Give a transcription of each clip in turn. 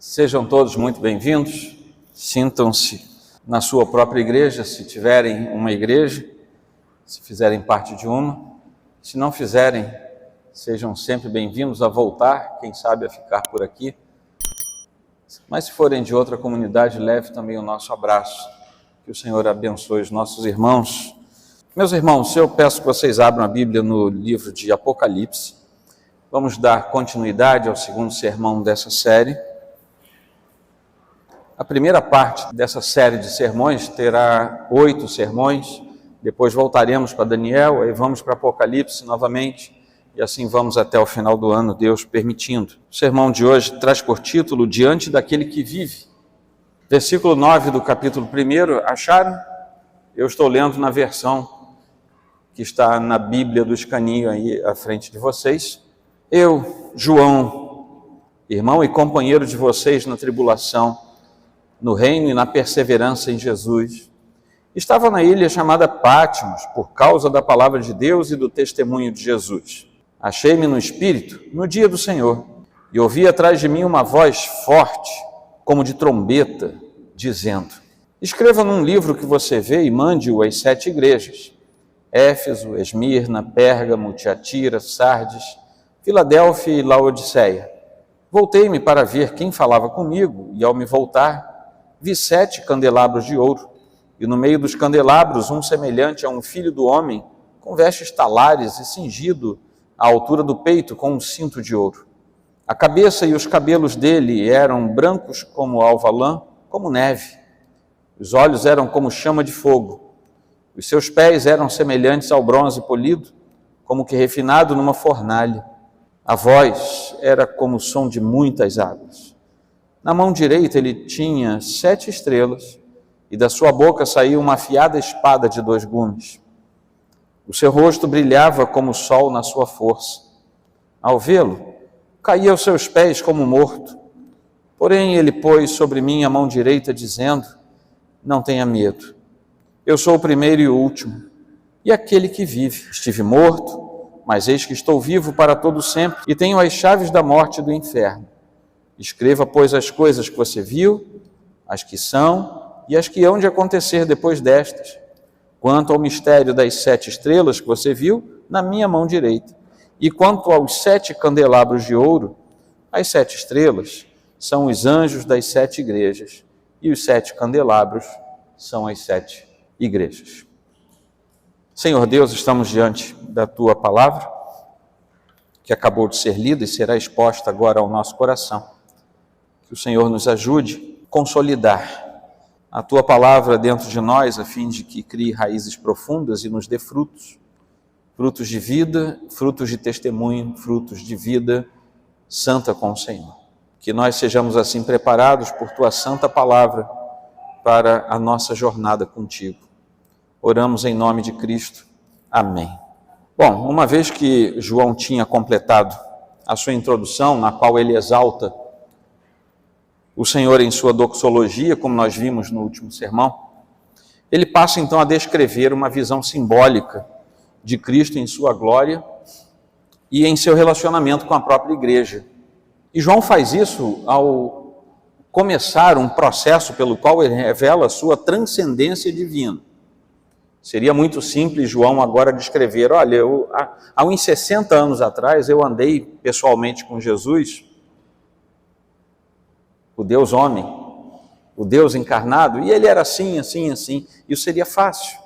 Sejam todos muito bem-vindos, sintam-se na sua própria igreja, se tiverem uma igreja, se fizerem parte de uma. Se não fizerem, sejam sempre bem-vindos a voltar, quem sabe a ficar por aqui. Mas se forem de outra comunidade, leve também o nosso abraço. Que o Senhor abençoe os nossos irmãos. Meus irmãos, eu peço que vocês abram a Bíblia no livro de Apocalipse. Vamos dar continuidade ao segundo sermão dessa série. A primeira parte dessa série de sermões terá 8 sermões, depois voltaremos para Daniel, aí vamos para Apocalipse novamente, e assim vamos até o final do ano, Deus permitindo. O sermão de hoje traz por título, Diante daquele que vive. Versículo 9 do capítulo 1, acharam? Eu estou lendo na versão que está na Bíblia do escaninho aí à frente de vocês. Eu, João, irmão e companheiro de vocês na tribulação, no reino e na perseverança em Jesus, estava na ilha chamada Pátimos, por causa da palavra de Deus e do testemunho de Jesus. Achei-me no Espírito, no dia do Senhor, e ouvi atrás de mim uma voz forte, como de trombeta, dizendo: escreva num livro que você vê e mande-o às 7 igrejas, Éfeso, Esmirna, Pérgamo, Tiatira, Sardes, Filadélfia e Laodiceia. Voltei-me para ver quem falava comigo, e ao me voltar, vi 7 candelabros de ouro, e no meio dos candelabros um semelhante a um filho do homem, com vestes talares e cingido à altura do peito com um cinto de ouro. A cabeça e os cabelos dele eram brancos como alva-lã, como neve. Os olhos eram como chama de fogo. Os seus pés eram semelhantes ao bronze polido, como que refinado numa fornalha. A voz era como o som de muitas águas. Na mão direita ele tinha 7 estrelas, e da sua boca saía uma afiada espada de 2 gumes. O seu rosto brilhava como o sol na sua força. Ao vê-lo, caía aos seus pés como morto. Porém ele pôs sobre mim a mão direita, dizendo: não tenha medo, eu sou o primeiro e o último, e aquele que vive. Estive morto, mas eis que estou vivo para todo sempre, e tenho as chaves da morte e do inferno. Escreva, pois, as coisas que você viu, as que são e as que hão de acontecer depois destas. Quanto ao mistério das 7 estrelas que você viu, na minha mão direita. E quanto aos 7 candelabros de ouro, as 7 estrelas são os anjos das 7 igrejas, e os 7 candelabros são as 7 igrejas. Senhor Deus, estamos diante da Tua palavra, que acabou de ser lida e será exposta agora ao nosso coração. Que o Senhor nos ajude a consolidar a Tua palavra dentro de nós, a fim de que crie raízes profundas e nos dê frutos. Frutos de vida, frutos de testemunho, frutos de vida santa com o Senhor. Que nós sejamos assim preparados por Tua santa palavra para a nossa jornada contigo. Oramos em nome de Cristo. Amém. Bom, uma vez que João tinha completado a sua introdução, na qual ele exalta o Senhor em sua doxologia, como nós vimos no último sermão, ele passa então a descrever uma visão simbólica de Cristo em sua glória e em seu relacionamento com a própria igreja. E João faz isso ao começar um processo pelo qual ele revela a sua transcendência divina. Seria muito simples João agora descrever: olha, há uns 60 anos atrás eu andei pessoalmente com Jesus, o Deus homem, o Deus encarnado, e ele era assim, assim, assim. Isso seria fácil.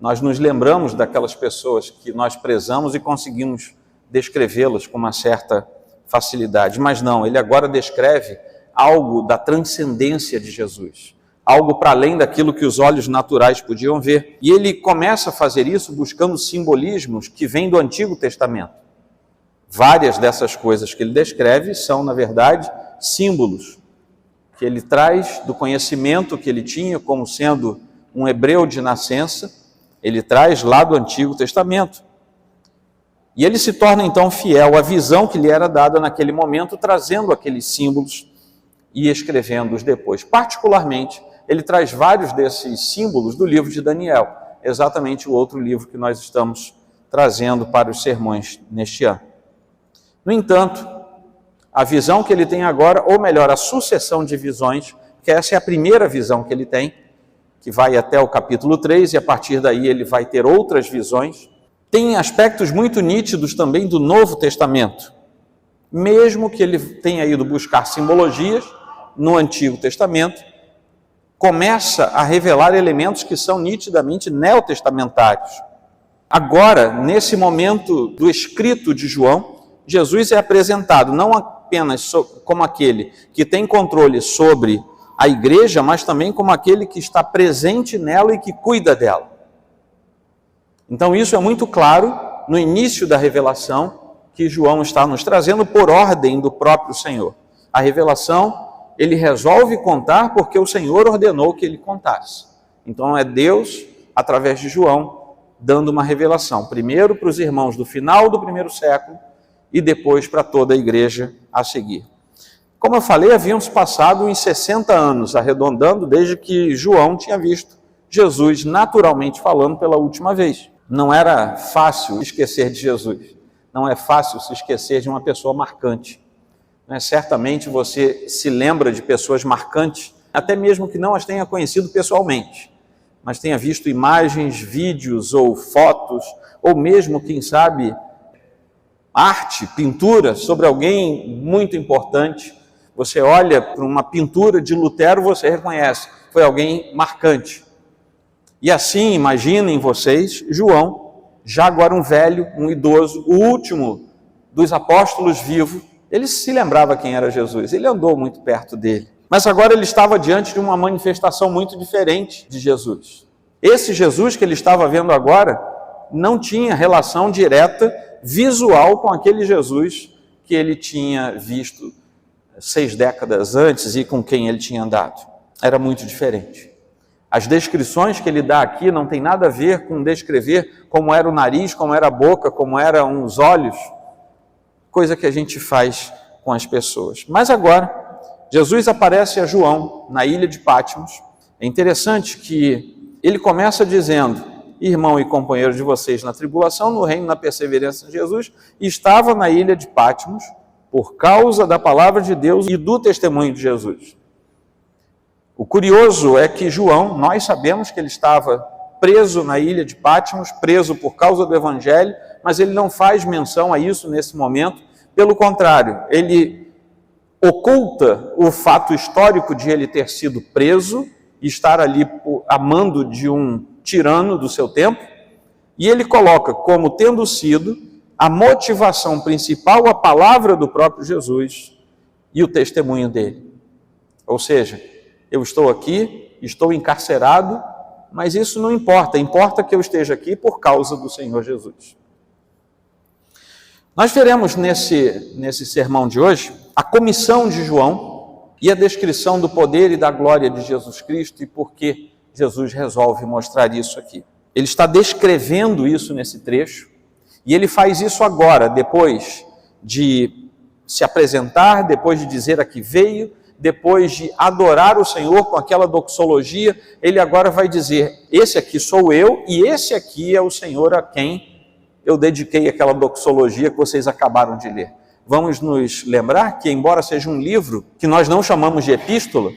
Nós nos lembramos daquelas pessoas que nós prezamos e conseguimos descrevê-las com uma certa facilidade. Mas não, ele agora descreve algo da transcendência de Jesus, algo para além daquilo que os olhos naturais podiam ver. E ele começa a fazer isso buscando simbolismos que vêm do Antigo Testamento. Várias dessas coisas que ele descreve são, na verdade, símbolos que ele traz do conhecimento que ele tinha como sendo um hebreu de nascença, ele traz lá do Antigo Testamento. E ele se torna então fiel à visão que lhe era dada naquele momento, trazendo aqueles símbolos e escrevendo-os depois. Particularmente, ele traz vários desses símbolos do livro de Daniel, exatamente o outro livro que nós estamos trazendo para os sermões neste ano. No entanto, A visão que ele tem agora, ou melhor, a sucessão de visões, que essa é a primeira visão que ele tem, que vai até o capítulo 3, e a partir daí ele vai ter outras visões. Tem aspectos muito nítidos também do Novo Testamento. Mesmo que ele tenha ido buscar simbologias no Antigo Testamento, começa a revelar elementos que são nitidamente neotestamentários. Agora, nesse momento do escrito de João, Jesus é apresentado não apenas como aquele que tem controle sobre a igreja, mas também como aquele que está presente nela e que cuida dela. Então isso é muito claro no início da revelação que João está nos trazendo por ordem do próprio Senhor. A revelação ele resolve contar porque o Senhor ordenou que ele contasse. Então é Deus, através de João, dando uma revelação, primeiro para os irmãos do final do primeiro século e depois para toda a igreja a seguir. Como eu falei, haviam se passado uns 60 anos, arredondando, desde que João tinha visto Jesus, naturalmente falando, pela última vez. Não era fácil esquecer de Jesus, não é fácil se esquecer de uma pessoa marcante. Certamente você se lembra de pessoas marcantes, até mesmo que não as tenha conhecido pessoalmente, mas tenha visto imagens, vídeos ou fotos, ou mesmo, quem sabe, arte, pintura sobre alguém muito importante. Você olha para uma pintura de Lutero, você reconhece, foi alguém marcante. E assim, imaginem vocês, João, já agora um velho, um idoso, o último dos apóstolos vivo, ele se lembrava quem era Jesus, ele andou muito perto dele. Mas agora ele estava diante de uma manifestação muito diferente de Jesus. Esse Jesus que ele estava vendo agora não tinha relação direta, visual, com aquele Jesus que ele tinha visto 6 décadas antes e com quem ele tinha andado. Era muito diferente. As descrições que ele dá aqui não tem nada a ver com descrever como era o nariz, como era a boca, como eram os olhos, coisa que a gente faz com as pessoas. Mas agora, Jesus aparece a João na ilha de Patmos. É interessante que ele começa dizendo: irmão e companheiro de vocês na tribulação, no reino, na perseverança de Jesus, estava na ilha de Patmos por causa da palavra de Deus e do testemunho de Jesus. O curioso é que João, nós sabemos que ele estava preso na ilha de Patmos, preso por causa do evangelho, mas ele não faz menção a isso nesse momento. Pelo contrário, ele oculta o fato histórico de ele ter sido preso e estar ali a mando de um tirano do seu tempo, e ele coloca como tendo sido a motivação principal a palavra do próprio Jesus e o testemunho dele. Ou seja, eu estou aqui, estou encarcerado, mas isso não importa, importa que eu esteja aqui por causa do Senhor Jesus. Nós veremos nesse sermão de hoje a comissão de João e a descrição do poder e da glória de Jesus Cristo e por que Jesus resolve mostrar isso aqui. Ele está descrevendo isso nesse trecho e ele faz isso agora, depois de se apresentar, depois de dizer a que veio, depois de adorar o Senhor com aquela doxologia. Ele agora vai dizer: esse aqui sou eu e esse aqui é o Senhor a quem eu dediquei aquela doxologia que vocês acabaram de ler. Vamos nos lembrar que, embora seja um livro que nós não chamamos de epístola,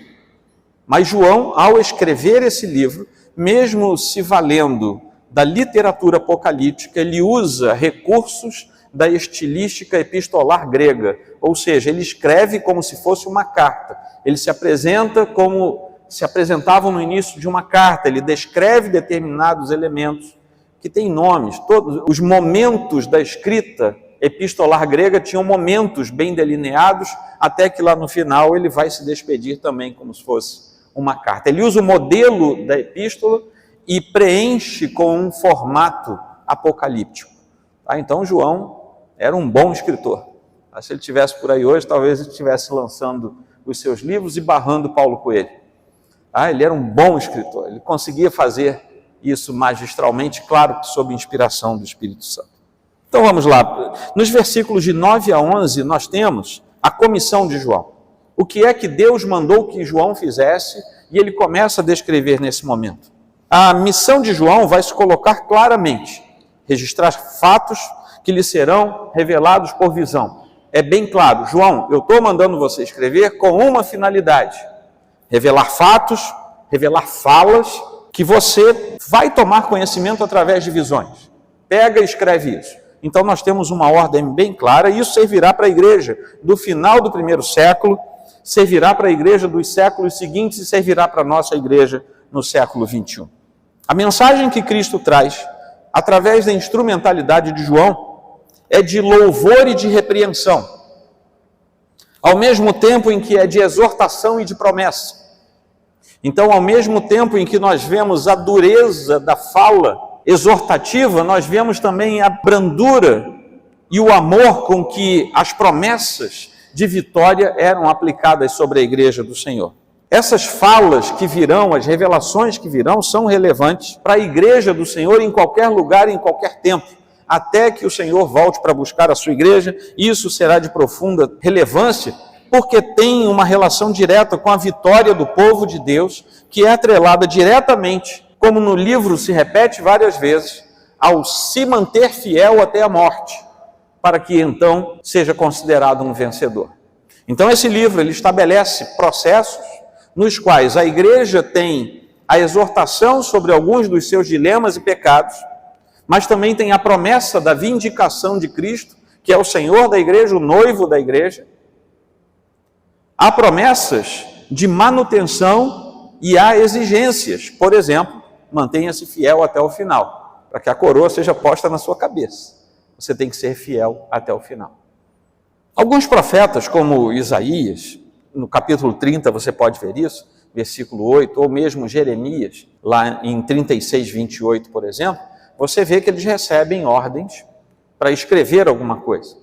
mas João, ao escrever esse livro, mesmo se valendo da literatura apocalíptica, ele usa recursos da estilística epistolar grega, ou seja, ele escreve como se fosse uma carta, ele se apresenta como se apresentavam no início de uma carta, ele descreve determinados elementos que têm nomes. Todos os momentos da escrita epistolar grega tinham momentos bem delineados, até que lá no final ele vai se despedir também como se fosse uma carta. Ele usa o modelo da epístola e preenche com um formato apocalíptico. Então João era um bom escritor. Se ele estivesse por aí hoje, talvez ele estivesse lançando os seus livros e barrando Paulo Coelho. Ele era um bom escritor, ele conseguia fazer isso magistralmente, claro que sob inspiração do Espírito Santo. Então vamos lá, nos versículos de 9 a 11 nós temos a comissão de João. O que é que Deus mandou que João fizesse, e ele começa a descrever nesse momento. A missão de João vai se colocar claramente, registrar fatos que lhe serão revelados por visão. é bem claro. João, eu estou mandando você escrever com uma finalidade: revelar fatos, revelar falas, que você vai tomar conhecimento através de visões. Pega e escreve isso. Então nós temos uma ordem bem clara, e isso servirá para a igreja do final do primeiro século, servirá para a igreja dos séculos seguintes e servirá para a nossa igreja no século 21. A mensagem que Cristo traz, através da instrumentalidade de João, é de louvor e de repreensão, ao mesmo tempo em que é de exortação e de promessa. Então, ao mesmo tempo em que nós vemos a dureza da fala exortativa, nós vemos também a brandura e o amor com que as promessas de vitória eram aplicadas sobre a igreja do Senhor. Essas falas que virão, as revelações que virão, são relevantes para a igreja do Senhor em qualquer lugar, em qualquer tempo, até que o Senhor volte para buscar a sua igreja. Isso será de profunda relevância, porque tem uma relação direta com a vitória do povo de Deus, que é atrelada diretamente, como no livro se repete várias vezes, ao se manter fiel até a morte, para que então seja considerado um vencedor. Então esse livro ele estabelece processos nos quais a igreja tem a exortação sobre alguns dos seus dilemas e pecados, mas também tem a promessa da vindicação de Cristo, que é o Senhor da igreja, o noivo da igreja. Há promessas de manutenção e há exigências. Por exemplo, mantenha-se fiel até o final, para que a coroa seja posta na sua cabeça. Você tem que ser fiel até o final. Alguns profetas, como Isaías, no capítulo 30 você pode ver isso, versículo 8, ou mesmo Jeremias, lá em 36, 28, por exemplo, você vê que eles recebem ordens para escrever alguma coisa.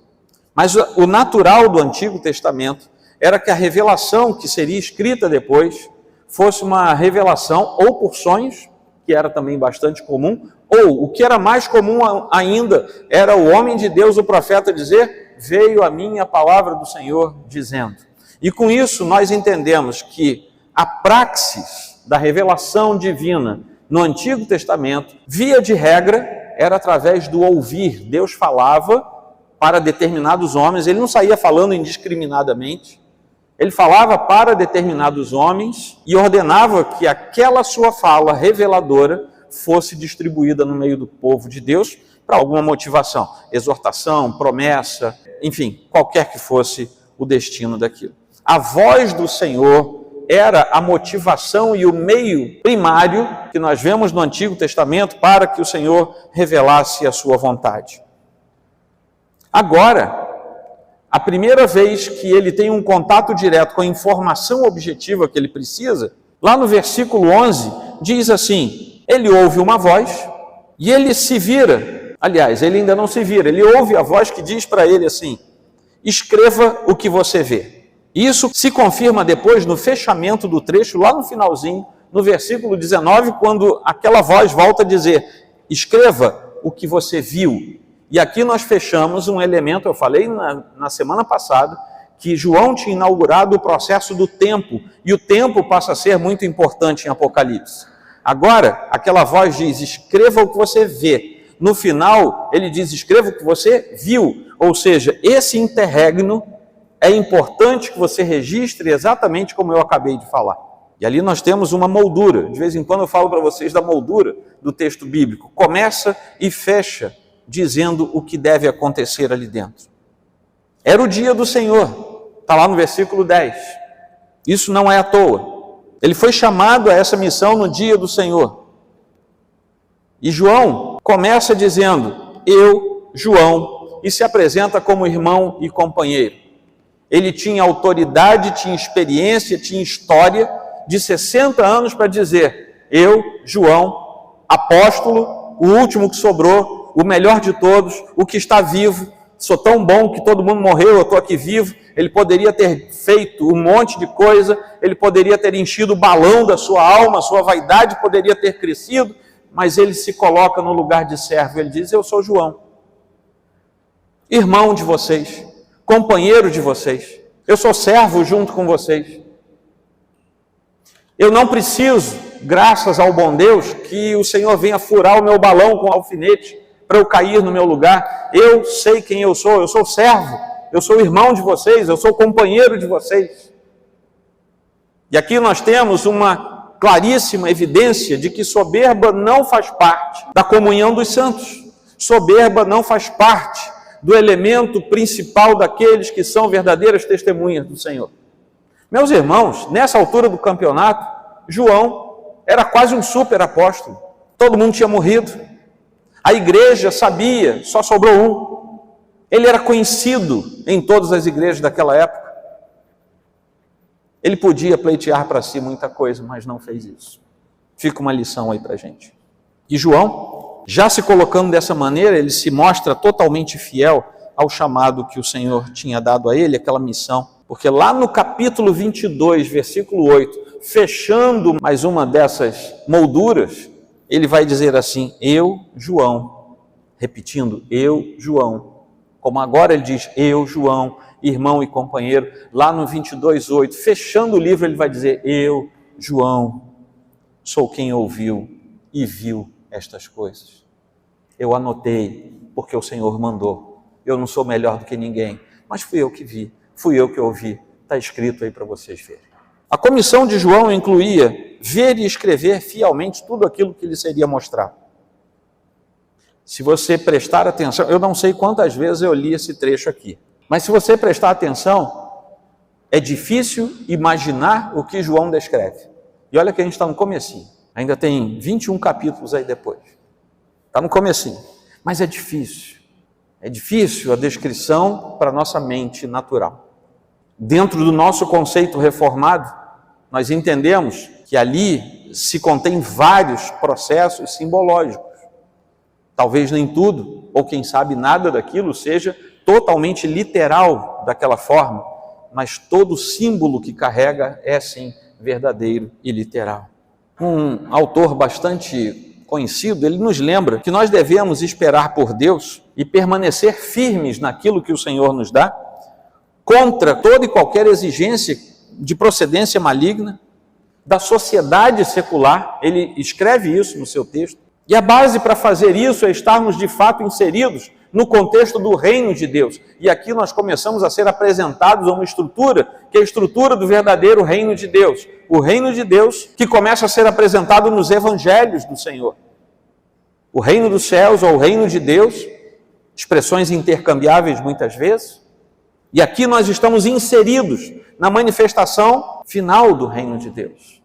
Mas o natural do Antigo Testamento era que a revelação que seria escrita depois fosse uma revelação ou por sonhos, que era também bastante comum, ou o que era mais comum ainda era o homem de Deus, o profeta, dizer: veio a mim a palavra do Senhor dizendo. E com isso nós entendemos que a praxis da revelação divina no Antigo Testamento, via de regra, era através do ouvir. Deus falava para determinados homens, ele não saía falando indiscriminadamente, ele falava para determinados homens e ordenava que aquela sua fala reveladora fosse distribuída no meio do povo de Deus para alguma motivação, exortação, promessa, enfim, qualquer que fosse o destino daquilo. A voz do Senhor era a motivação e o meio primário que nós vemos no Antigo Testamento para que o Senhor revelasse a sua vontade. Agora, a primeira vez que ele tem um contato direto com a informação objetiva que ele precisa, lá no versículo 11, diz assim: ele ouve uma voz e ele se vira. Aliás, ele ainda não se vira, ele ouve a voz que diz para ele assim: escreva o que você vê. Isso se confirma depois no fechamento do trecho, lá no finalzinho, no versículo 19, quando aquela voz volta a dizer: escreva o que você viu. E aqui nós fechamos um elemento, eu falei na semana passada, que João tinha inaugurado o processo do tempo, e o tempo passa a ser muito importante em Apocalipse. Agora, aquela voz diz: escreva o que você vê. No final, ele diz: escreva o que você viu. Ou seja, esse interregno é importante que você registre exatamente como eu acabei de falar. E ali nós temos uma moldura. De vez em quando eu falo para vocês da moldura do texto bíblico. Começa e fecha dizendo o que deve acontecer ali dentro. Era o dia do Senhor. Está lá no versículo 10. Isso não é à toa. Ele foi chamado a essa missão no dia do Senhor. E João começa dizendo: eu, João, e se apresenta como irmão e companheiro. Ele tinha autoridade, tinha experiência, tinha história de 60 anos para dizer: eu, João, apóstolo, o último que sobrou, o melhor de todos, o que está vivo, sou tão bom que todo mundo morreu, eu estou aqui vivo. Ele poderia ter feito um monte de coisa, ele poderia ter enchido o balão da sua alma, a sua vaidade poderia ter crescido, mas ele se coloca no lugar de servo. Ele diz: eu sou João, irmão de vocês, companheiro de vocês, eu sou servo junto com vocês. Eu não preciso, graças ao bom Deus, que o Senhor venha furar o meu balão com alfinete para eu cair no meu lugar. Eu sei quem eu sou servo eu sou irmão de vocês, eu sou companheiro de vocês. E aqui nós temos uma claríssima evidência de que soberba não faz parte da comunhão dos santos. Soberba não faz parte do elemento principal daqueles que são verdadeiras testemunhas do Senhor. Meus irmãos, nessa altura do campeonato, João era quase um super apóstolo. Todo mundo tinha morrido. A igreja sabia, só sobrou um. Ele era conhecido em todas as igrejas daquela época. Ele podia pleitear para si muita coisa, mas não fez isso. Fica uma lição aí para a gente. E João, já se colocando dessa maneira, ele se mostra totalmente fiel ao chamado que o Senhor tinha dado a ele, aquela missão. Porque lá no capítulo 22, versículo 8, fechando mais uma dessas molduras, ele vai dizer assim, eu, João, repetindo, eu, João, como agora ele diz, eu, João, irmão e companheiro, lá no 22:8, fechando o livro, ele vai dizer, eu, João, sou quem ouviu e viu estas coisas. Eu anotei, porque o Senhor mandou. Eu não sou melhor do que ninguém, mas fui eu que vi, fui eu que ouvi. Está escrito aí para vocês verem. A comissão de João incluía ver e escrever fielmente tudo aquilo que lhe seria mostrado. Se você prestar atenção, eu não sei quantas vezes eu li esse trecho aqui, mas se você prestar atenção, é difícil imaginar o que João descreve. E olha que a gente está no comecinho, ainda tem 21 capítulos aí depois. Está no comecinho, mas é difícil a descrição para a nossa mente natural. Dentro do nosso conceito reformado, nós entendemos que ali se contém vários processos simbológicos. Talvez nem tudo, ou quem sabe nada daquilo, seja totalmente literal daquela forma, mas todo símbolo que carrega é sim verdadeiro e literal. Um autor bastante conhecido, ele nos lembra que nós devemos esperar por Deus e permanecer firmes naquilo que o Senhor nos dá, contra toda e qualquer exigência de procedência maligna, da sociedade secular. Ele escreve isso no seu texto. E a base para fazer isso é estarmos de fato inseridos no contexto do reino de Deus. E aqui nós começamos a ser apresentados a uma estrutura, que é a estrutura do verdadeiro reino de Deus. O reino de Deus que começa a ser apresentado nos evangelhos do Senhor. O reino dos céus ou o reino de Deus, expressões intercambiáveis muitas vezes. E aqui nós estamos inseridos na manifestação final do reino de Deus.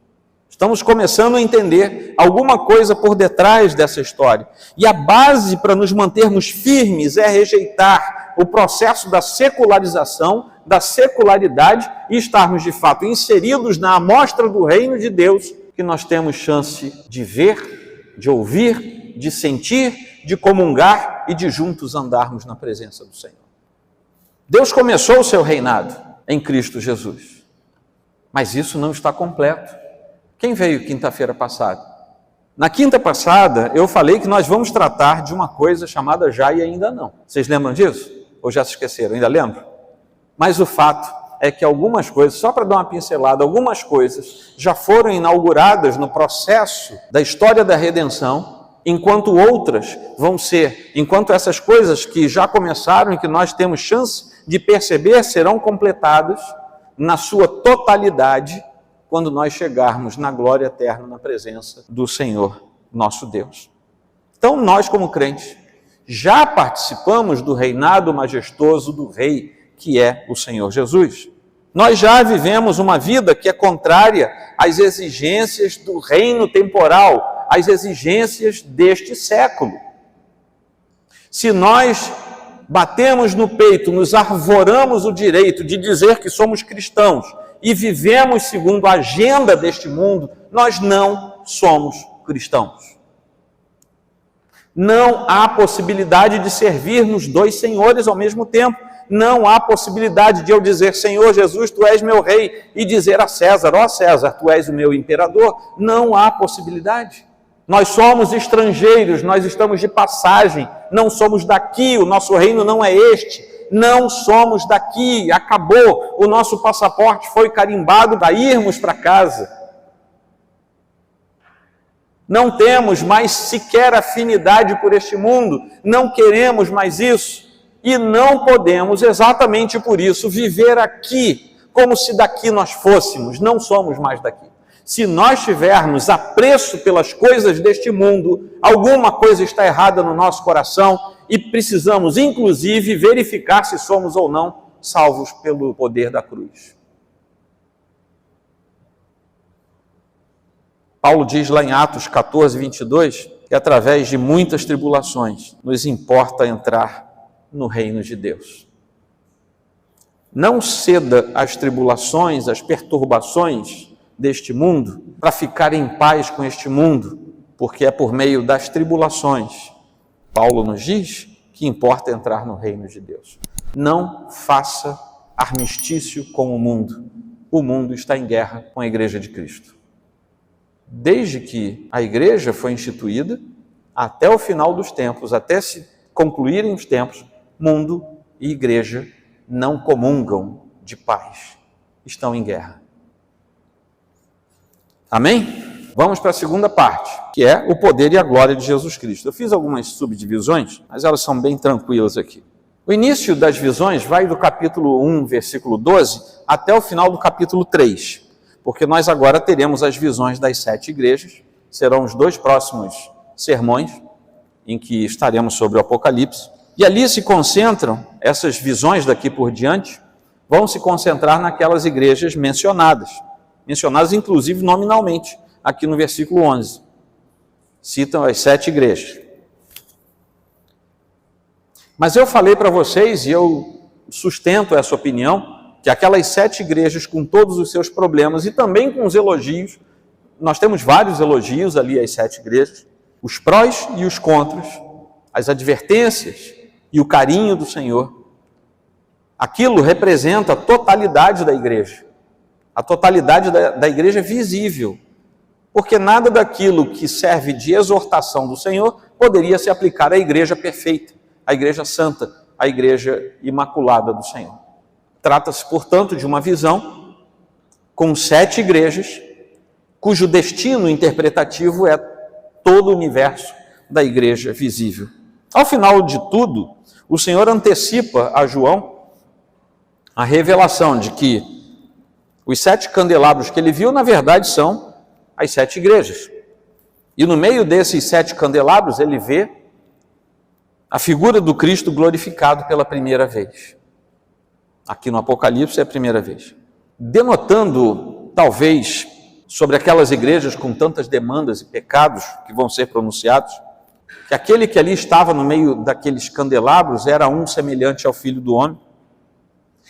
Estamos começando a entender alguma coisa por detrás dessa história. E a base para nos mantermos firmes é rejeitar o processo da secularização, da secularidade, e estarmos de fato inseridos na amostra do reino de Deus, que nós temos chance de ver, de ouvir, de sentir, de comungar e de juntos andarmos na presença do Senhor. Deus começou o seu reinado em Cristo Jesus, mas isso não está completo. Quem veio quinta-feira passada? Na quinta passada, eu falei que nós vamos tratar de uma coisa chamada já e ainda não. Vocês lembram disso? Ou já se esqueceram? Ainda lembram? Mas o fato é que algumas coisas, só para dar uma pincelada, algumas coisas já foram inauguradas no processo da história da redenção, enquanto outras vão ser, enquanto essas coisas que já começaram e que nós temos chance de perceber serão completadas na sua totalidade quando nós chegarmos na glória eterna na presença do Senhor, nosso Deus. Então nós como crentes já participamos do reinado majestoso do Rei, que é o Senhor Jesus. Nós já vivemos uma vida que é contrária às exigências do reino temporal, às exigências deste século. Se nós batemos no peito, nos arvoramos o direito de dizer que somos cristãos e vivemos segundo a agenda deste mundo, nós não somos cristãos. Não há possibilidade de servirmos dois senhores ao mesmo tempo. Não há possibilidade de eu dizer, Senhor Jesus, Tu és meu rei, e dizer a César, ó César, Tu és o meu imperador. Não há possibilidade. Nós somos estrangeiros, nós estamos de passagem, não somos daqui, o nosso reino não é este, não somos daqui, acabou, o nosso passaporte foi carimbado para irmos para casa. Não temos mais sequer afinidade por este mundo, não queremos mais isso. E não podemos, exatamente por isso, viver aqui como se daqui nós fôssemos. Não somos mais daqui. Se nós tivermos apreço pelas coisas deste mundo, alguma coisa está errada no nosso coração e precisamos, inclusive, verificar se somos ou não salvos pelo poder da cruz. Paulo diz lá em Atos 14, 22, que através de muitas tribulações nos importa entrar no reino de Deus. Não ceda às tribulações, às perturbações deste mundo, para ficar em paz com este mundo, porque é por meio das tribulações, Paulo nos diz, que importa entrar no reino de Deus. Não faça armistício com o mundo. O mundo está em guerra com a Igreja de Cristo. Desde que a igreja foi instituída, até o final dos tempos, até se concluírem os tempos, mundo e igreja não comungam de paz, estão em guerra. Amém? Vamos para a segunda parte, que é o poder e a glória de Jesus Cristo. Eu fiz algumas subdivisões, mas elas são bem tranquilas aqui. O início das visões vai do capítulo 1, versículo 12, até o final do capítulo 3. Porque nós agora teremos as visões das 7 igrejas, serão os 2 próximos sermões, em que estaremos sobre o Apocalipse, e ali se concentram, essas visões daqui por diante, vão se concentrar naquelas igrejas mencionadas inclusive nominalmente, aqui no versículo 11, citam as 7 igrejas. Mas eu falei para vocês, e eu sustento essa opinião, que aquelas 7 igrejas com todos os seus problemas e também com os elogios, nós temos vários elogios ali às 7 igrejas, os prós e os contras, as advertências e o carinho do Senhor. Aquilo representa a totalidade da igreja, a totalidade da igreja visível, porque nada daquilo que serve de exortação do Senhor poderia se aplicar à igreja perfeita, à igreja santa, à igreja imaculada do Senhor. Trata-se, portanto, de uma visão com 7 igrejas, cujo destino interpretativo é todo o universo da igreja visível. Ao final de tudo, o Senhor antecipa a João a revelação de que os 7 candelabros que ele viu, na verdade, são as 7 igrejas. E no meio desses 7 candelabros, ele vê a figura do Cristo glorificado pela primeira vez. Aqui no Apocalipse é a primeira vez. Denotando, talvez, sobre aquelas igrejas com tantas demandas e pecados que vão ser pronunciados, que aquele que ali estava no meio daqueles candelabros era um semelhante ao Filho do Homem,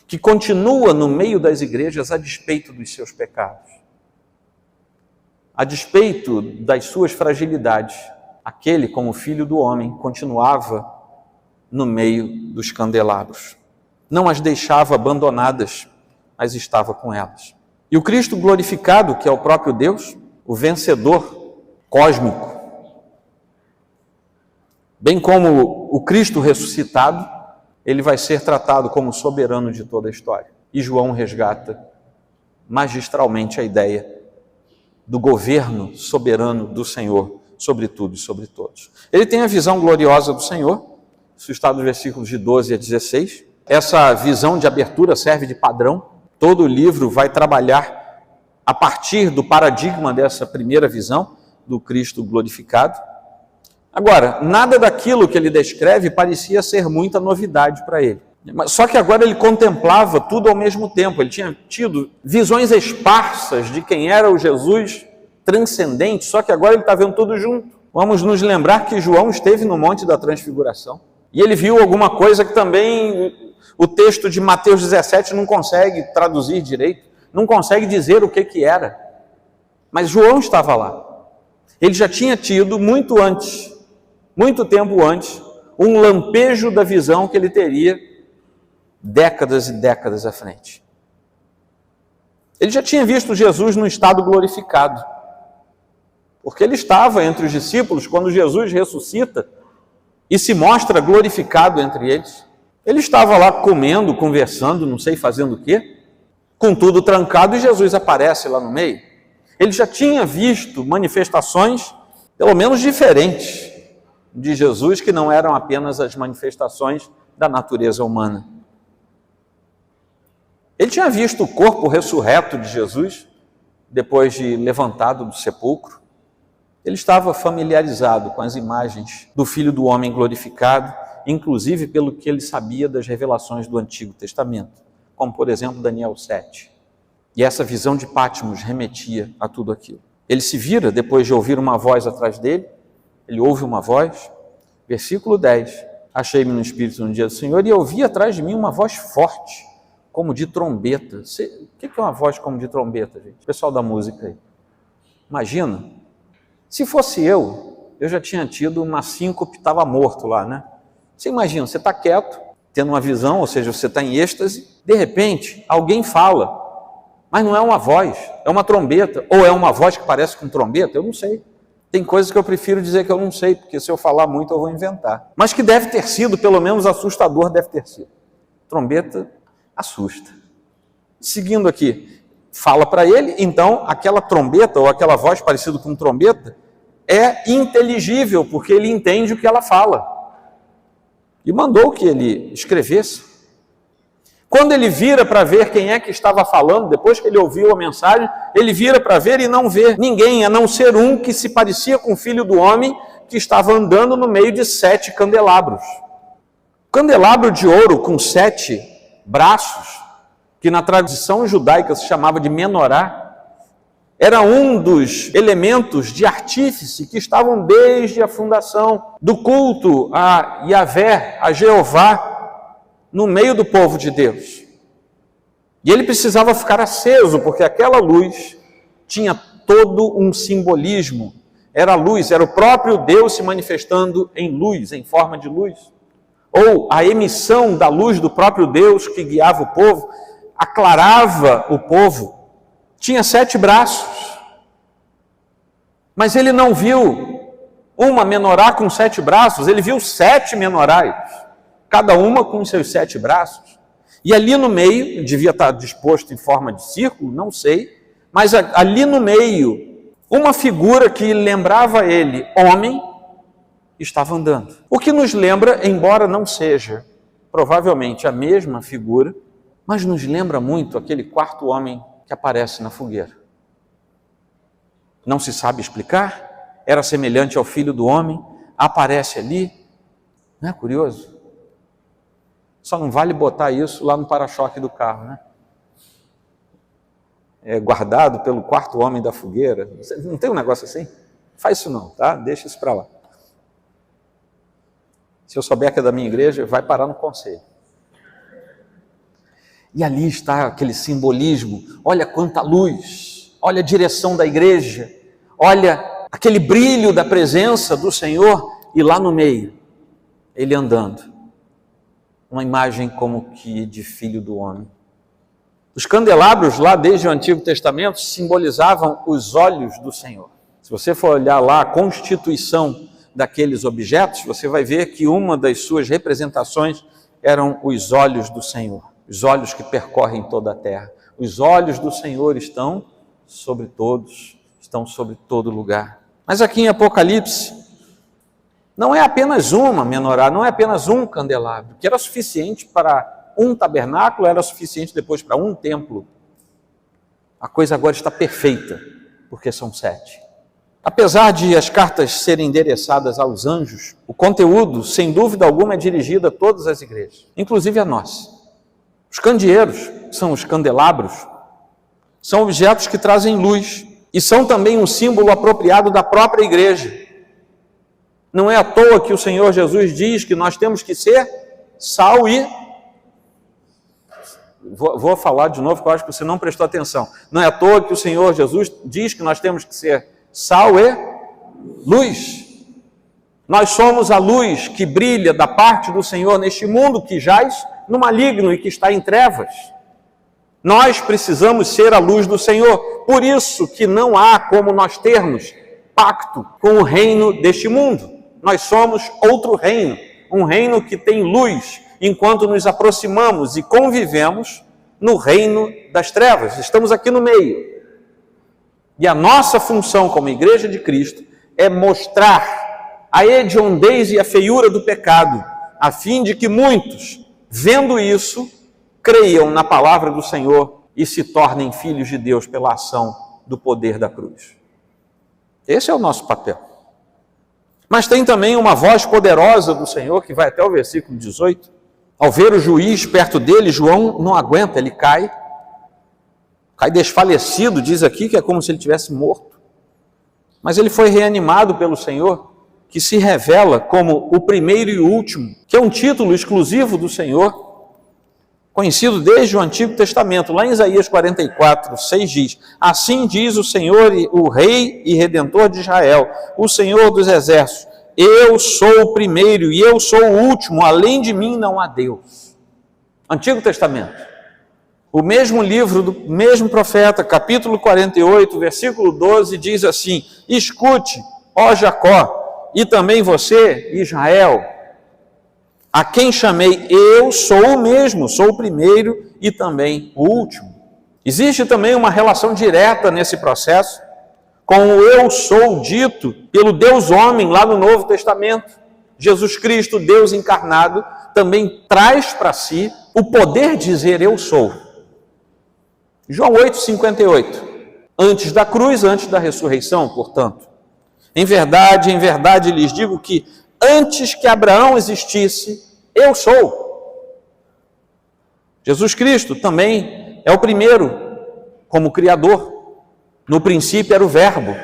que continua no meio das igrejas a despeito dos seus pecados, a despeito das suas fragilidades. Aquele, como Filho do Homem, continuava no meio dos candelabros. Não as deixava abandonadas, mas estava com elas. E o Cristo glorificado, que é o próprio Deus, o vencedor cósmico, bem como o Cristo ressuscitado, ele vai ser tratado como soberano de toda a história. E João resgata magistralmente a ideia do governo soberano do Senhor sobre tudo e sobre todos. Ele tem a visão gloriosa do Senhor, isso está dos versículos de 12 a 16. Essa visão de abertura serve de padrão. Todo o livro vai trabalhar a partir do paradigma dessa primeira visão do Cristo glorificado. Agora, nada daquilo que ele descreve parecia ser muita novidade para ele. Só que agora ele contemplava tudo ao mesmo tempo. Ele tinha tido visões esparsas de quem era o Jesus transcendente, só que agora ele está vendo tudo junto. Vamos nos lembrar que João esteve no Monte da Transfiguração e ele viu alguma coisa que também o texto de Mateus 17 não consegue traduzir direito, não consegue dizer o que era. Mas João estava lá. Ele já tinha tido muito antes, muito tempo antes, um lampejo da visão que ele teria décadas e décadas à frente. Ele já tinha visto Jesus no estado glorificado, porque ele estava entre os discípulos quando Jesus ressuscita e se mostra glorificado entre eles. Ele estava lá comendo, conversando, não sei fazendo o quê, com tudo trancado, e Jesus aparece lá no meio. Ele já tinha visto manifestações, pelo menos diferentes, de Jesus, que não eram apenas as manifestações da natureza humana. Ele tinha visto o corpo ressurreto de Jesus, depois de levantado do sepulcro. Ele estava familiarizado com as imagens do Filho do Homem glorificado, inclusive pelo que ele sabia das revelações do Antigo Testamento, como, por exemplo, Daniel 7. E essa visão de Patmos remetia a tudo aquilo. Ele se vira, depois de ouvir uma voz atrás dele, ele ouve uma voz, versículo 10, achei-me no Espírito no dia do Senhor, e ouvi atrás de mim uma voz forte, como de trombeta. O que é uma voz como de trombeta, gente? Pessoal da música aí. Imagina, se fosse eu já tinha tido uma síncope, estava morto lá, né? Você imagina, você está quieto, tendo uma visão, ou seja, você está em êxtase, de repente, alguém fala, mas não é uma voz, é uma trombeta, ou é uma voz que parece com trombeta, eu não sei. Tem coisas que eu prefiro dizer que eu não sei, porque se eu falar muito eu vou inventar. Mas que deve ter sido, pelo menos assustador deve ter sido. Trombeta assusta. Seguindo aqui, fala para ele, então aquela trombeta ou aquela voz parecida com trombeta é inteligível, porque ele entende o que ela fala. E mandou que ele escrevesse. Quando ele vira para ver quem é que estava falando, depois que ele ouviu a mensagem, ele vira para ver e não vê ninguém, a não ser um que se parecia com o Filho do Homem, que estava andando no meio de 7 candelabros. Candelabro de ouro com 7 braços, que na tradição judaica se chamava de menorá, era um dos elementos de artífice que estavam desde a fundação do culto a Yahvé, a Jeová, no meio do povo de Deus. E ele precisava ficar aceso, porque aquela luz tinha todo um simbolismo. Era a luz, era o próprio Deus se manifestando em luz, em forma de luz. Ou a emissão da luz do próprio Deus que guiava o povo, aclarava o povo. Tinha 7 braços. Mas ele não viu uma menorá com 7 braços, ele viu 7 menorais, cada uma com seus 7 braços. E ali no meio, devia estar disposto em forma de círculo, não sei, mas ali no meio, uma figura que lembrava ele, homem, estava andando. O que nos lembra, embora não seja provavelmente a mesma figura, mas nos lembra muito aquele 4º homem que aparece na fogueira. Não se sabe explicar, era semelhante ao Filho do Homem, aparece ali. Não é curioso? Só não vale botar isso lá no para-choque do carro, né? É guardado pelo 4º homem da fogueira. Não tem um negócio assim? Faz isso não, tá? Deixa isso para lá. Se eu souber que é da minha igreja, vai parar no conselho. E ali está aquele simbolismo. Olha quanta luz, olha a direção da igreja, olha aquele brilho da presença do Senhor, e lá no meio, ele andando. Uma imagem como que de Filho do Homem. Os candelabros lá desde o Antigo Testamento simbolizavam os olhos do Senhor. Se você for olhar lá a constituição daqueles objetos, você vai ver que uma das suas representações eram os olhos do Senhor, os olhos que percorrem toda a terra. Os olhos do Senhor estão sobre todos, estão sobre todo lugar. Mas aqui em Apocalipse, não é apenas uma menorá, não é apenas um candelabro, que era suficiente para um tabernáculo, era suficiente depois para um templo. A coisa agora está perfeita, porque são 7. Apesar de as cartas serem endereçadas aos anjos, o conteúdo, sem dúvida alguma, é dirigido a todas as igrejas, inclusive a nós. Os candeeiros, são os candelabros, são objetos que trazem luz e são também um símbolo apropriado da própria igreja. Não é à toa que o Senhor Jesus diz que nós temos que ser sal e... Vou falar de novo, porque eu acho que você não prestou atenção. Não é à toa que o Senhor Jesus diz que nós temos que ser sal e luz. Nós somos a luz que brilha da parte do Senhor neste mundo que jaz no maligno e que está em trevas. Nós precisamos ser a luz do Senhor. Por isso que não há como nós termos pacto com o reino deste mundo. Nós somos outro reino, um reino que tem luz, enquanto nos aproximamos e convivemos no reino das trevas. Estamos aqui no meio. E a nossa função como Igreja de Cristo é mostrar a hediondez e a feiura do pecado, a fim de que muitos, vendo isso, creiam na palavra do Senhor e se tornem filhos de Deus pela ação do poder da cruz. Esse é o nosso papel. Mas tem também uma voz poderosa do Senhor, que vai até o versículo 18. Ao ver o juiz perto dele, João não aguenta, ele cai desfalecido, diz aqui que é como se ele tivesse morto. Mas ele foi reanimado pelo Senhor, que se revela como o primeiro e o último, que é um título exclusivo do Senhor, conhecido desde o Antigo Testamento. Lá em Isaías 44, 6 diz: assim diz o Senhor, o Rei e Redentor de Israel, o Senhor dos Exércitos, eu sou o primeiro e eu sou o último, além de mim não há Deus. Antigo Testamento. O mesmo livro do mesmo profeta, capítulo 48, versículo 12, diz assim: escute, ó Jacó, e também você, Israel, a quem chamei, eu sou o mesmo, sou o primeiro e também o último. Existe também uma relação direta nesse processo com o eu sou dito pelo Deus homem lá no Novo Testamento. Jesus Cristo, Deus encarnado, também traz para si o poder de dizer eu sou. João 8,58. Antes da cruz, antes da ressurreição, portanto. Em verdade lhes digo que antes que Abraão existisse, eu sou. Jesus Cristo também é o primeiro como Criador. No princípio era o Verbo.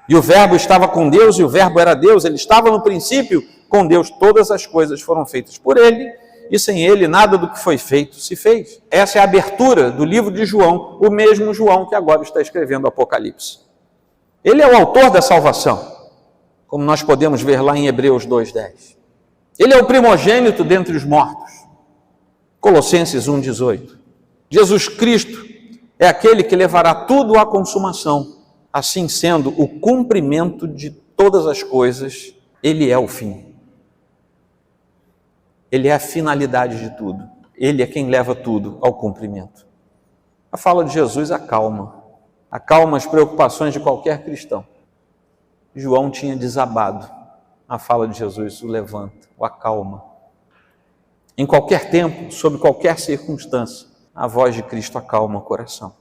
E o Verbo estava com Deus e o Verbo era Deus. Ele estava no princípio com Deus. Todas as coisas foram feitas por Ele e sem Ele nada do que foi feito se fez. Essa é a abertura do livro de João, o mesmo João que agora está escrevendo o Apocalipse. Ele é o autor da salvação, como nós podemos ver lá em Hebreus 2,10. Ele é o primogênito dentre os mortos. Colossenses 1,18. Jesus Cristo é aquele que levará tudo à consumação. Assim sendo o cumprimento de todas as coisas, Ele é o fim. Ele é a finalidade de tudo. Ele é quem leva tudo ao cumprimento. A fala de Jesus acalma as preocupações de qualquer cristão. João tinha desabado. A fala de Jesus o levanta, o acalma. Em qualquer tempo, sob qualquer circunstância, a voz de Cristo acalma o coração.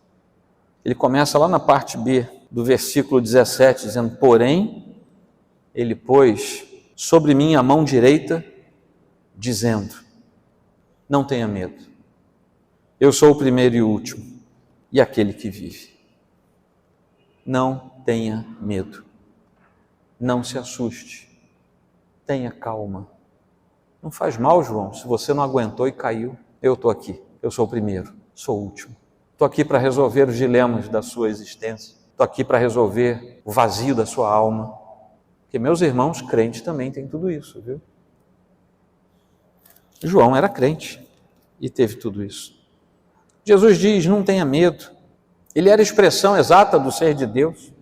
Ele começa lá na parte B do versículo 17, dizendo: porém, ele pôs sobre mim a mão direita, dizendo: não tenha medo, eu sou o primeiro e o último, e aquele que vive. Não tenha medo, não se assuste, tenha calma. Não faz mal, João, se você não aguentou e caiu. Eu estou aqui, eu sou o primeiro, sou o último. Estou aqui para resolver os dilemas da sua existência. Estou aqui para resolver o vazio da sua alma. Porque meus irmãos crentes também têm tudo isso, viu? João era crente e teve tudo isso. Jesus diz: não tenha medo. Ele era a expressão exata do ser de Deus.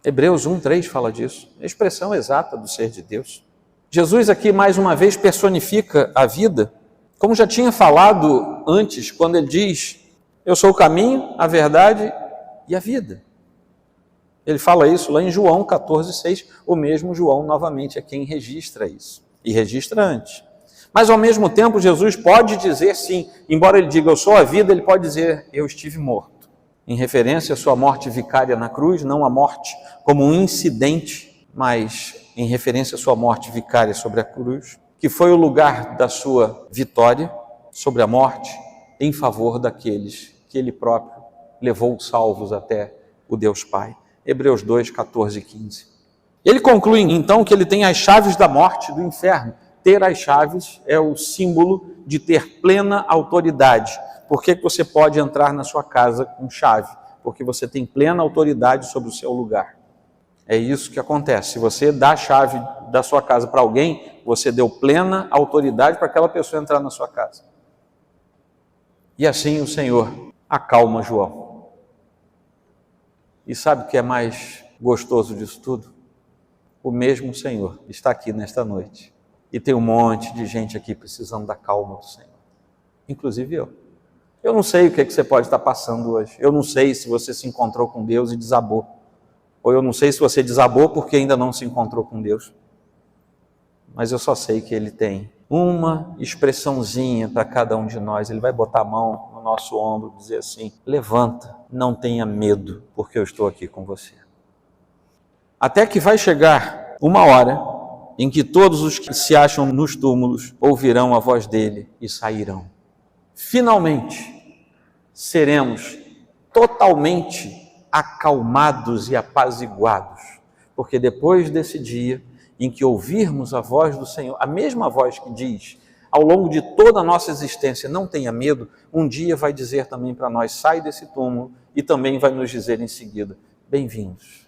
Hebreus 1,3 fala disso. A expressão exata do ser de Deus. Jesus aqui mais uma vez personifica a vida, como já tinha falado antes, quando ele diz: eu sou o caminho, a verdade e a vida. Ele fala isso lá em João 14,6. O mesmo João novamente é quem registra isso. E registra antes. Mas ao mesmo tempo Jesus pode dizer sim, embora ele diga eu sou a vida, ele pode dizer eu estive morto. Em referência à sua morte vicária na cruz, não a morte como um incidente, mas em referência à sua morte vicária sobre a cruz, que foi o lugar da sua vitória sobre a morte, em favor daqueles que ele próprio levou salvos até o Deus Pai. Hebreus 2, 14 e 15. Ele conclui então que ele tem as chaves da morte e do inferno. Ter as chaves é o símbolo de ter plena autoridade. Por que você pode entrar na sua casa com chave? Porque você tem plena autoridade sobre o seu lugar. É isso que acontece. Se você dá a chave da sua casa para alguém, você deu plena autoridade para aquela pessoa entrar na sua casa. E assim o Senhor acalma João. E sabe o que é mais gostoso disso tudo? O mesmo Senhor está aqui nesta noite. E tem um monte de gente aqui precisando da calma do Senhor. Inclusive eu. Eu não sei o que você pode estar passando hoje. Eu não sei se você se encontrou com Deus e desabou. Ou eu não sei se você desabou porque ainda não se encontrou com Deus. mas eu só sei que Ele tem uma expressãozinha para cada um de nós. Ele vai botar a mão no nosso ombro e dizer assim: levanta, não tenha medo, porque eu estou aqui com você. Até que vai chegar uma hora em que todos os que se acham nos túmulos ouvirão a voz dele e sairão. Finalmente, seremos totalmente acalmados e apaziguados, porque depois desse dia em que ouvirmos a voz do Senhor, a mesma voz que diz ao longo de toda a nossa existência, não tenha medo, um dia vai dizer também para nós: sai desse túmulo, e também vai nos dizer em seguida: bem-vindos.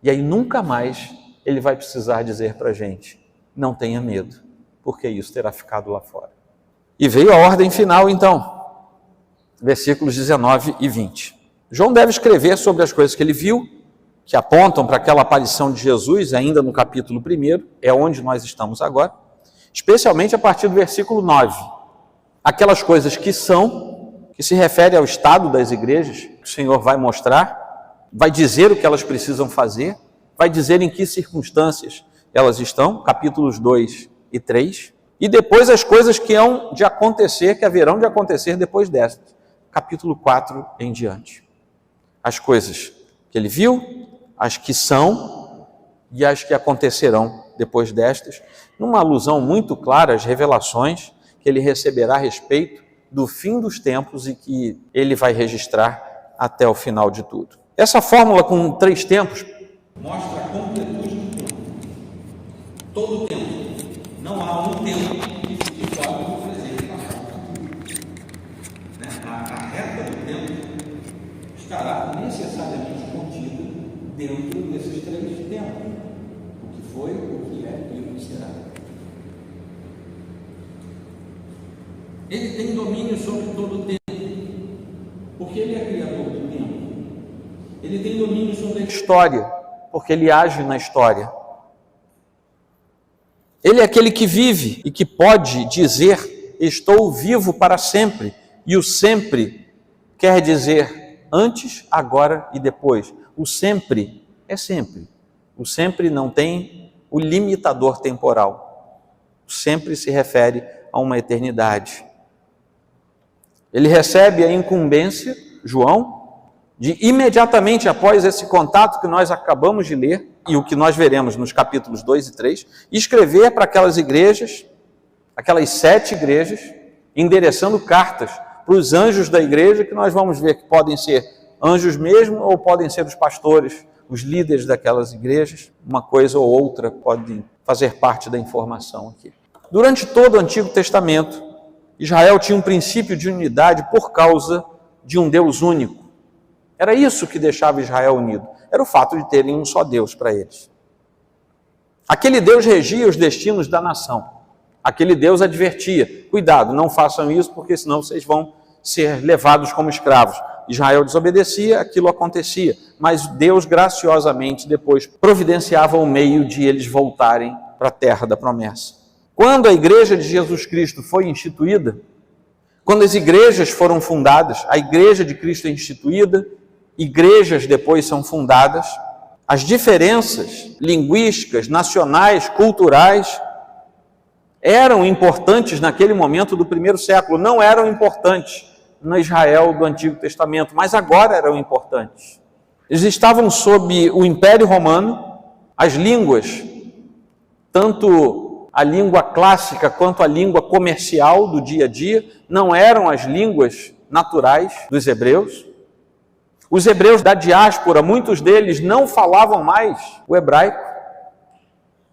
E aí nunca mais Ele vai precisar dizer para a gente: não tenha medo, porque isso terá ficado lá fora. E veio a ordem final então, versículos 19 e 20. João deve escrever sobre as coisas que ele viu, que apontam para aquela aparição de Jesus, ainda no capítulo 1, é onde nós estamos agora, especialmente a partir do versículo 9. Aquelas coisas que são, que se refere ao estado das igrejas, que o Senhor vai mostrar, vai dizer o que elas precisam fazer, vai dizer em que circunstâncias elas estão, capítulos 2 e 3, e depois as coisas que hão de acontecer, que haverão de acontecer depois destas, capítulo 4 em diante. As coisas que ele viu, as que são e as que acontecerão depois destas, numa alusão muito clara às revelações que ele receberá a respeito do fim dos tempos e que ele vai registrar até o final de tudo. Essa fórmula com 3 tempos mostra a completude do tempo. Todo o tempo. Não há um tempo que se fora do presente e passado. A reta do tempo estará necessariamente contida dentro desses 3 tempos. O que foi, o que é e o que será. Ele tem domínio sobre todo o tempo, porque ele é criador do tempo. Ele tem domínio sobre a história, porque ele age na história. Ele é aquele que vive e que pode dizer: estou vivo para sempre. E o sempre quer dizer antes, agora e depois. O sempre é sempre. O sempre não tem o limitador temporal. O sempre se refere a uma eternidade. Ele recebe a incumbência, João, de imediatamente após esse contato que nós acabamos de ler, e o que nós veremos nos capítulos 2 e 3, escrever para aquelas igrejas, aquelas 7 igrejas, endereçando cartas para os anjos da igreja, que nós vamos ver que podem ser anjos mesmo, ou podem ser os pastores, os líderes daquelas igrejas. Uma coisa ou outra pode fazer parte da informação aqui. Durante todo o Antigo Testamento, Israel tinha um princípio de unidade por causa de um Deus único. Era isso que deixava Israel unido. Era o fato de terem um só Deus para eles. Aquele Deus regia os destinos da nação. Aquele Deus advertia: cuidado, não façam isso, porque senão vocês vão ser levados como escravos. Israel desobedecia, aquilo acontecia. Mas Deus graciosamente depois providenciava um meio de eles voltarem para a terra da promessa. Quando a igreja de Jesus Cristo foi instituída, quando as igrejas foram fundadas, a igreja de Cristo é instituída, igrejas depois são fundadas, as diferenças linguísticas, nacionais, culturais, eram importantes naquele momento do 1º século, não eram importantes no Israel do Antigo Testamento, mas agora eram importantes. Eles estavam sob o Império Romano, as línguas, tanto a língua clássica quanto a língua comercial do dia a dia, não eram as línguas naturais dos hebreus. Os hebreus da diáspora, muitos deles não falavam mais o hebraico.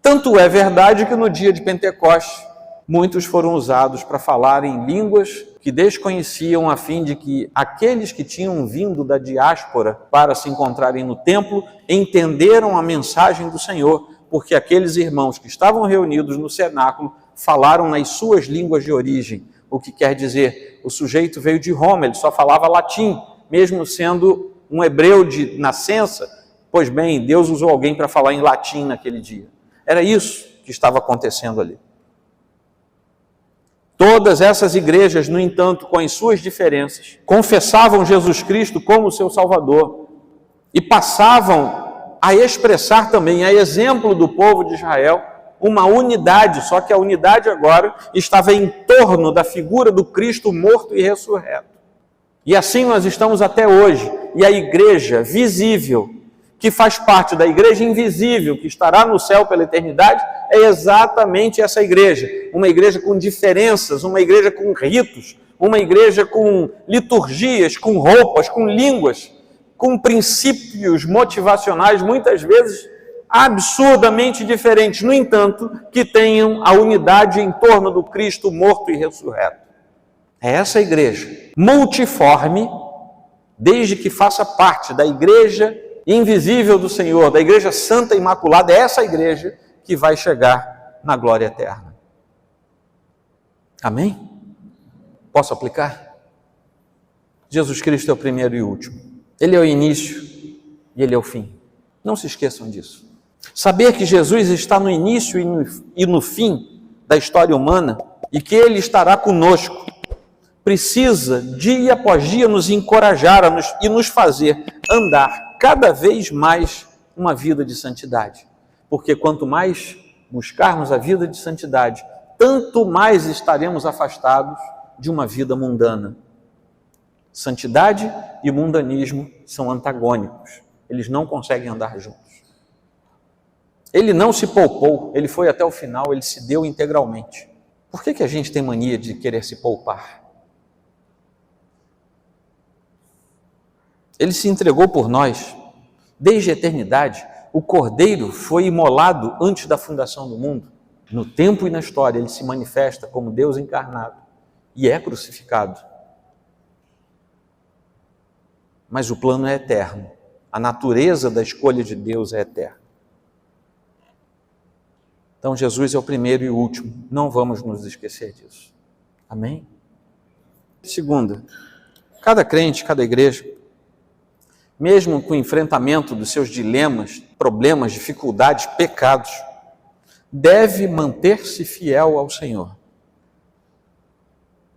Tanto é verdade que no dia de Pentecostes, muitos foram usados para falar em línguas que desconheciam, a fim de que aqueles que tinham vindo da diáspora para se encontrarem no templo entenderam a mensagem do Senhor, porque aqueles irmãos que estavam reunidos no cenáculo falaram nas suas línguas de origem. O que quer dizer, o sujeito veio de Roma, ele só falava latim, mesmo sendo um hebreu de nascença. Pois bem, Deus usou alguém para falar em latim naquele dia. Era isso que estava acontecendo ali. Todas essas igrejas, no entanto, com as suas diferenças, confessavam Jesus Cristo como seu Salvador e passavam a expressar também, a exemplo do povo de Israel, uma unidade, só que a unidade agora estava em torno da figura do Cristo morto e ressurreto. E assim nós estamos até hoje. E a igreja visível, que faz parte da igreja invisível, que estará no céu pela eternidade, é exatamente essa igreja. Uma igreja com diferenças, uma igreja com ritos, uma igreja com liturgias, com roupas, com línguas, com princípios motivacionais, muitas vezes absurdamente diferentes, no entanto, que tenham a unidade em torno do Cristo morto e ressurreto. É essa igreja, multiforme, desde que faça parte da igreja invisível do Senhor, da igreja santa e imaculada, é essa igreja que vai chegar na glória eterna. Amém? Posso aplicar? Jesus Cristo é o primeiro e o último. Ele é o início e Ele é o fim. Não se esqueçam disso. Saber que Jesus está no início e no fim da história humana e que Ele estará conosco, precisa, dia após dia, nos encorajar e nos fazer andar cada vez mais uma vida de santidade. Porque quanto mais buscarmos a vida de santidade, tanto mais estaremos afastados de uma vida mundana. Santidade e mundanismo são antagônicos. Eles não conseguem andar juntos. Ele não se poupou, ele foi até o final, ele se deu integralmente. Por que a gente tem mania de querer se poupar? Ele se entregou por nós. Desde a eternidade, o Cordeiro foi imolado antes da fundação do mundo. No tempo e na história, ele se manifesta como Deus encarnado e é crucificado. Mas o plano é eterno. A natureza da escolha de Deus é eterna. Então, Jesus é o primeiro e o último. Não vamos nos esquecer disso. Amém? Segunda, cada crente, cada igreja, mesmo com o enfrentamento dos seus dilemas, problemas, dificuldades, pecados, deve manter-se fiel ao Senhor.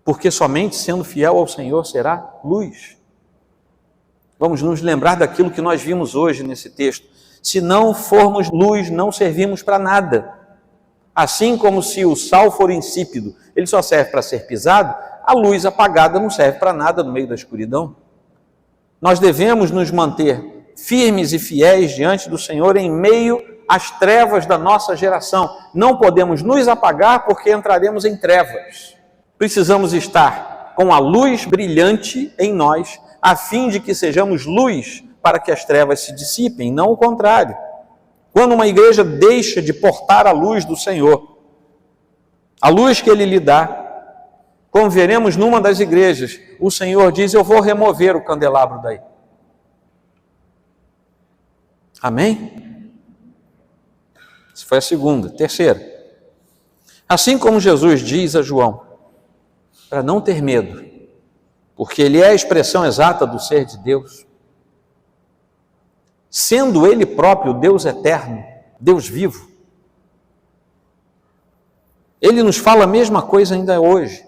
Porque somente sendo fiel ao Senhor será luz. Vamos nos lembrar daquilo que nós vimos hoje nesse texto. Se não formos luz, não servimos para nada. Assim como se o sal for insípido, ele só serve para ser pisado, a luz apagada não serve para nada no meio da escuridão. Nós devemos nos manter firmes e fiéis diante do Senhor em meio às trevas da nossa geração. Não podemos nos apagar porque entraremos em trevas. Precisamos estar com a luz brilhante em nós, a fim de que sejamos luz para que as trevas se dissipem, não o contrário. Quando uma igreja deixa de portar a luz do Senhor, a luz que Ele lhe dá, como veremos numa das igrejas, o Senhor diz, eu vou remover o candelabro daí. Amém? Essa foi a segunda. Terceira, assim como Jesus diz a João, para não ter medo, porque ele é a expressão exata do ser de Deus, sendo ele próprio Deus eterno, Deus vivo, ele nos fala a mesma coisa ainda hoje.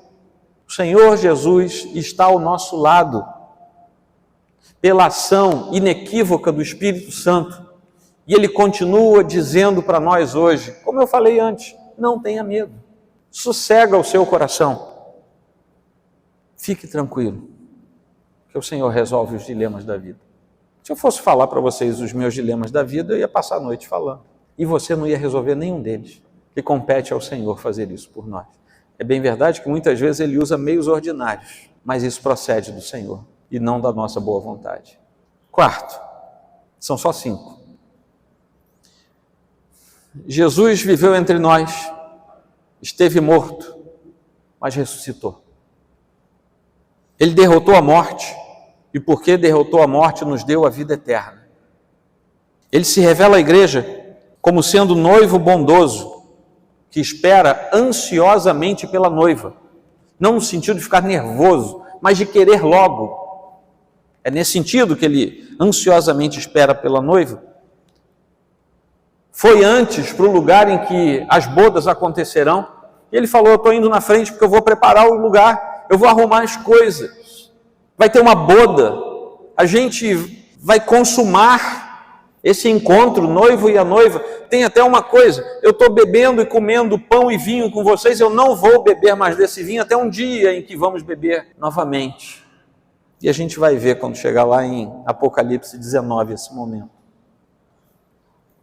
O Senhor Jesus está ao nosso lado, pela ação inequívoca do Espírito Santo, e ele continua dizendo para nós hoje, como eu falei antes, não tenha medo, sossega o seu coração, fique tranquilo, que o Senhor resolve os dilemas da vida. Se eu fosse falar para vocês os meus dilemas da vida, eu ia passar a noite falando, e você não ia resolver nenhum deles, que compete ao Senhor fazer isso por nós. É bem verdade que muitas vezes ele usa meios ordinários, mas isso procede do Senhor e não da nossa boa vontade. Quarto, são só 5. Jesus viveu entre nós, esteve morto, mas ressuscitou. Ele derrotou a morte e porque derrotou a morte nos deu a vida eterna. Ele se revela à igreja como sendo noivo bondoso, que espera ansiosamente pela noiva, não no sentido de ficar nervoso, mas de querer logo. É nesse sentido que ele ansiosamente espera pela noiva. Foi antes para o lugar em que as bodas acontecerão, e ele falou, eu estou indo na frente porque eu vou preparar o lugar, eu vou arrumar as coisas, vai ter uma boda, a gente vai consumar Esse encontro, o noivo e a noiva, tem até uma coisa: eu estou bebendo e comendo pão e vinho com vocês, eu não vou beber mais desse vinho até um dia em que vamos beber novamente. E a gente vai ver quando chegar lá em Apocalipse 19, esse momento.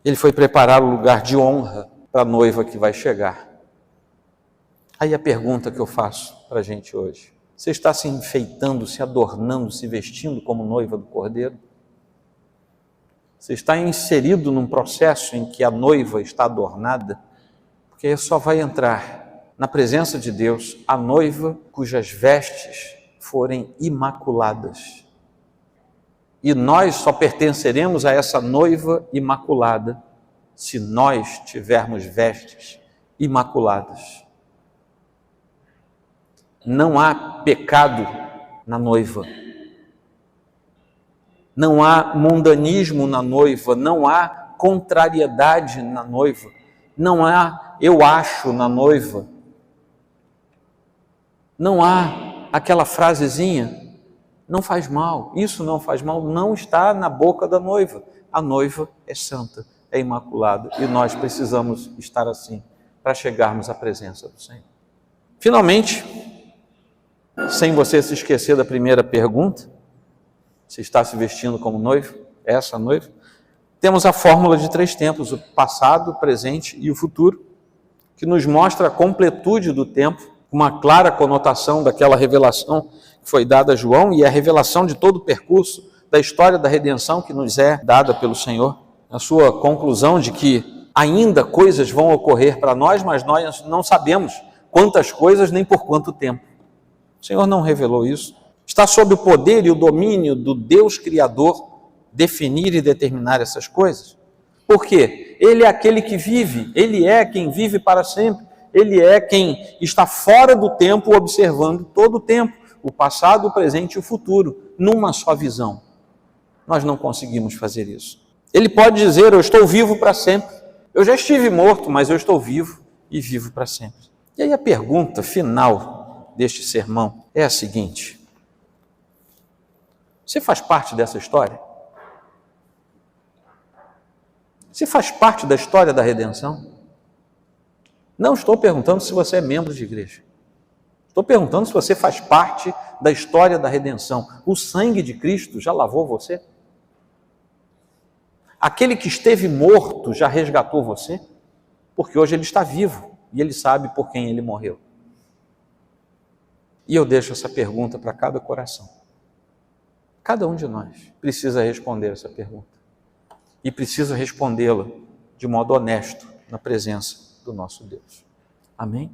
Ele foi preparar o lugar de honra para a noiva que vai chegar. Aí a pergunta que eu faço para a gente hoje: você está se enfeitando, se adornando, se vestindo como noiva do Cordeiro? Você está inserido num processo em que a noiva está adornada? Porque só vai entrar na presença de Deus a noiva cujas vestes forem imaculadas. E nós só pertenceremos a essa noiva imaculada se nós tivermos vestes imaculadas. Não há pecado na noiva. Não há mundanismo na noiva, não há contrariedade na noiva, não há eu acho na noiva, não há aquela frasezinha, não faz mal, isso não faz mal, não está na boca da noiva. A noiva é santa, é imaculada, e nós precisamos estar assim para chegarmos à presença do Senhor. Finalmente, sem você se esquecer da primeira pergunta, se está se vestindo como noivo, essa noiva, temos a fórmula de 3 tempos, o passado, o presente e o futuro, que nos mostra a completude do tempo, uma clara conotação daquela revelação que foi dada a João e a revelação de todo o percurso da história da redenção que nos é dada pelo Senhor. A sua conclusão de que ainda coisas vão ocorrer para nós, mas nós não sabemos quantas coisas nem por quanto tempo. O Senhor não revelou isso. Está sob o poder e o domínio do Deus Criador definir e determinar essas coisas. Por quê? Ele é aquele que vive, Ele é quem vive para sempre, Ele é quem está fora do tempo, observando todo o tempo, o passado, o presente e o futuro, numa só visão. Nós não conseguimos fazer isso. Ele pode dizer: eu estou vivo para sempre. Eu já estive morto, mas eu estou vivo e vivo para sempre. E aí a pergunta final deste sermão é a seguinte: você faz parte dessa história? Você faz parte da história da redenção? Não estou perguntando se você é membro de igreja. Estou perguntando se você faz parte da história da redenção. O sangue de Cristo já lavou você? Aquele que esteve morto já resgatou você? Porque hoje ele está vivo e ele sabe por quem ele morreu. E eu deixo essa pergunta para cada coração. Cada um de nós precisa responder essa pergunta. E precisa respondê-la de modo honesto na presença do nosso Deus. Amém?